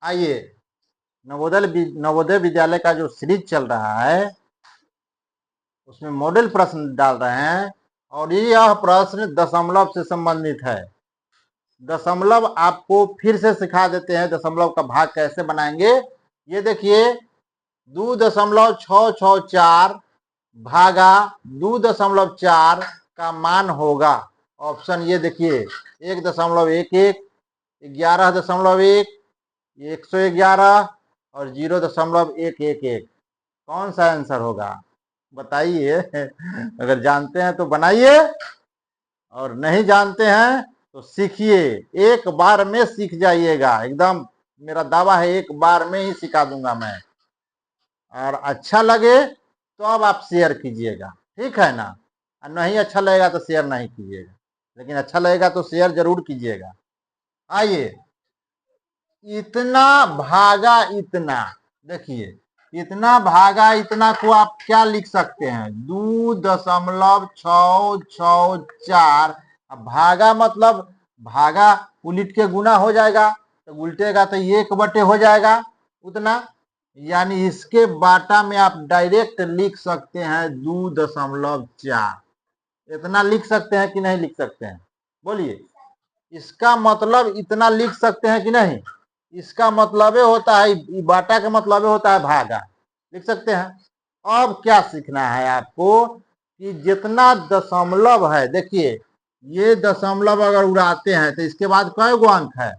आइए, नवोदय विद्यालय का जो सीरीज चल रहा है उसमें मॉडल प्रश्न डाल रहे हैं और यह प्रश्न दशमलव से संबंधित है। दशमलव आपको फिर से सिखा देते हैं, दशमलव का भाग कैसे बनाएंगे। ये देखिए, 2.664 भागा 2.4 का मान होगा ऑप्शन, ये देखिए 1.11, 11.1, 111 और 0.111। कौन सा आंसर होगा बताइए। अगर जानते हैं तो बनाइए और नहीं जानते हैं तो सीखिए। एक बार में सीख जाइएगा, एकदम मेरा दावा है, एक बार में ही सिखा दूंगा मैं। और अच्छा लगे तो अब आप शेयर कीजिएगा, ठीक है ना। और नहीं अच्छा लगेगा तो शेयर नहीं कीजिएगा, लेकिन अच्छा लगेगा तो शेयर जरूर कीजिएगा। आइए, इतना भागा इतना, देखिए इतना भागा इतना को आप क्या लिख सकते हैं, 2.664। अब भागा मतलब भागा उलट के गुना हो जाएगा, तो उल्टेगा तो 1 बटे हो जाएगा उतना, यानी इसके बाटा में आप डायरेक्ट लिख सकते हैं 2.4। इतना लिख सकते हैं कि नहीं लिख सकते हैं, बोलिए। इसका मतलब इतना लिख सकते हैं कि नहीं। इसका मतलब होता है, बाटा का मतलब होता है भागा, लिख सकते हैं। अब क्या सीखना है आपको कि जितना दशमलव है, देखिए ये दशमलव अगर उड़ाते हैं तो इसके बाद कई गो अंक है,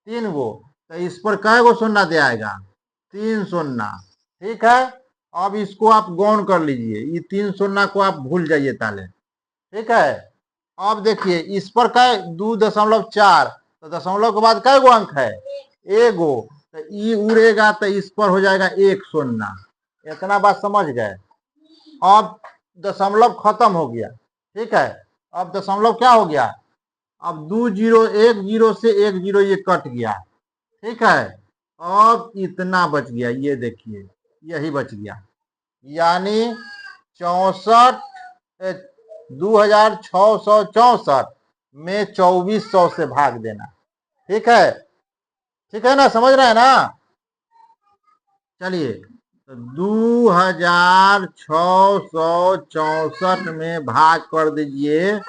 3 गो, तो इस पर कई गो शून्य दे आएगा, 3 शून्य, ठीक है। अब इसको आप गौण कर लीजिए, ये 3 शून्य को आप भूल जाइए ताले, ठीक है। अब देखिए इस पर कै 2.4, तो दशमलव के बाद कै गो अंक है, एगो, तो ई उड़ेगा तो इस पर हो जाएगा 1 शून्य। इतना बात समझ गए। अब दशमलव खत्म हो गया, ठीक है। अब दशमलव क्या हो गया, अब 2 जीरो, 1 जीरो से 1 जीरो ये कट गया, ठीक है। अब इतना बच गया, ये देखिए यही बच गया, यानी 64, 2664 में 2400 से भाग देना, ठीक है। ठीक है ना, समझ रहे हैं ना। चलिए, तो 2664 में भाग कर दीजिए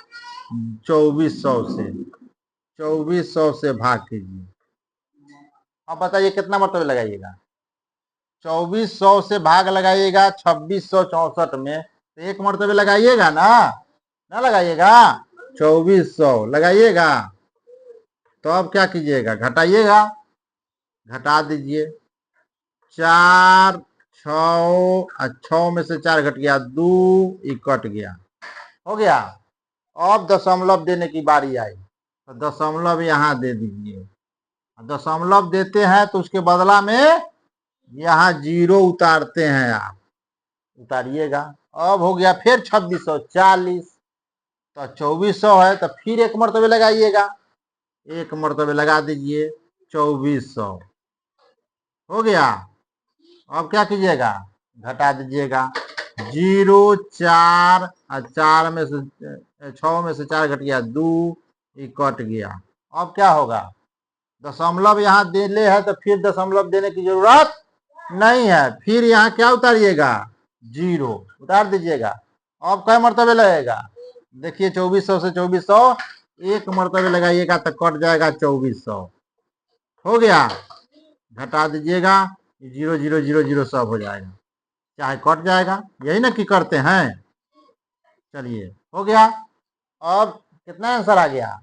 2400 से, 2400 से भाग कीजिए। अब बताइए कितना मरतबे लगाइएगा, 2400 से भाग लगाइएगा 2664 में, तो 1 मरतबे लगाइएगा ना, ना लगाइएगा, 2400 लगाइएगा। तो अब क्या कीजिएगा, घटाइएगा, घटा दीजिए, 4 6 में से 4 घट गया, 2 कट गया, हो गया। अब दशमलव देने की बारी आई, तो दशमलव यहाँ दे दीजिए। दशमलव देते हैं तो उसके बदला में यहाँ 0 उतारते हैं, आप उतारिएगा। अब हो गया फिर 2640, तो 2400 है, तो फिर 1 मरतबे लगाइएगा, 1 मरतबे लगा दीजिए, 2400 हो गया। अब क्या कीजिएगा, घटा दीजिएगा, 0 4 और 4 में से 6 में से 4 घट गया, 2 कट गया। अब क्या होगा, दशमलव यहाँ दे ले है तो फिर दशमलव देने की जरूरत नहीं है, फिर यहाँ क्या उतारिएगा, 0 उतार दीजिएगा। अब कै मरतबे लगेगा, देखिए 2400 से 2400 1 मरतबे लगाइएगा तो कट जाएगा 2400, हो गया। घटा दीजिएगा, 0 0 0 0 सब हो जाएगा, चाहे कट जाएगा, यही ना कि करते हैं। चलिए हो गया। अब कितना आंसर आ गया,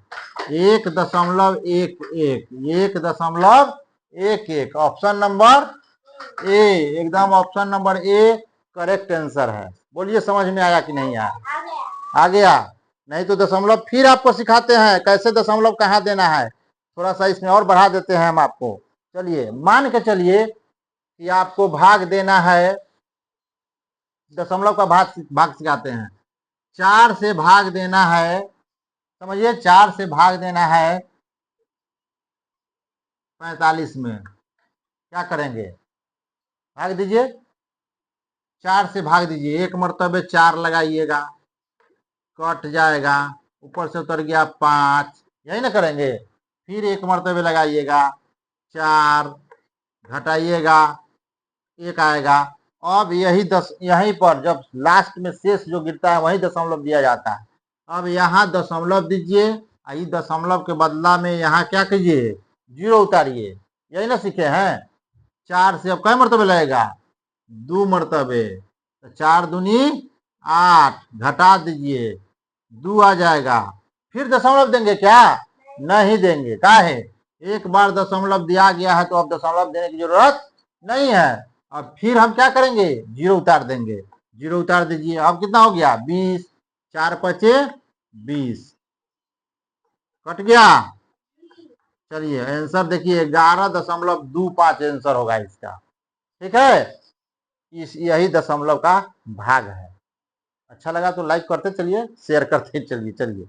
1.11, 1.11, ऑप्शन नंबर ए, एकदम option number A correct answer है। बोलिए समझ में आया कि नहीं आया, आ गया। नहीं तो दशमलव फिर आपको सिखाते हैं कैसे दशमलव कहाँ देना है, थोड़ा सा इसमें और बढ़ा देते हैं हम आपको। चलिए मान के चलिए कि आपको भाग देना है, दशमलव का भाग सिखाते हैं, 4 से भाग देना है, समझिए 4 से भाग देना है 45 में, क्या करेंगे, भाग दीजिए, 4 से भाग दीजिए, 1 मरतबे 4 लगाइएगा, कट जाएगा, ऊपर से उतर गया 5, यही ना करेंगे। फिर 1 मरतबे लगाइएगा 4, घटाइएगा, 1 आएगा। अब यहीं पर जब लास्ट में शेष जो गिरता है वही दशमलव दिया जाता है। अब यहाँ दशमलव दीजिए, दशमलव के बदला में यहाँ क्या कीजिए, 0 उतारिए। यही ना सीखे हैं। 4 से अब कई मरतबे लगेगा, 2 मरतबे। तो 4 दूनी 8, घटा दीजिए, 2 आ जाएगा। फिर दशमलव देंगे क्या? नहीं देंगे। काहे? एक बार दशमलव दिया गया है तो अब दशमलव देने की जरूरत नहीं है। अब फिर हम क्या करेंगे, 0 उतार देंगे। 0 उतार दीजिए। अब कितना हो गया, 20, 4 पचे 20, कट गया। चलिए आंसर देखिए, 11.25 आंसर होगा इसका। ठीक है, यही दशमलव का भाग है। अच्छा लगा तो लाइक करते चलिए, शेयर करते चलिए।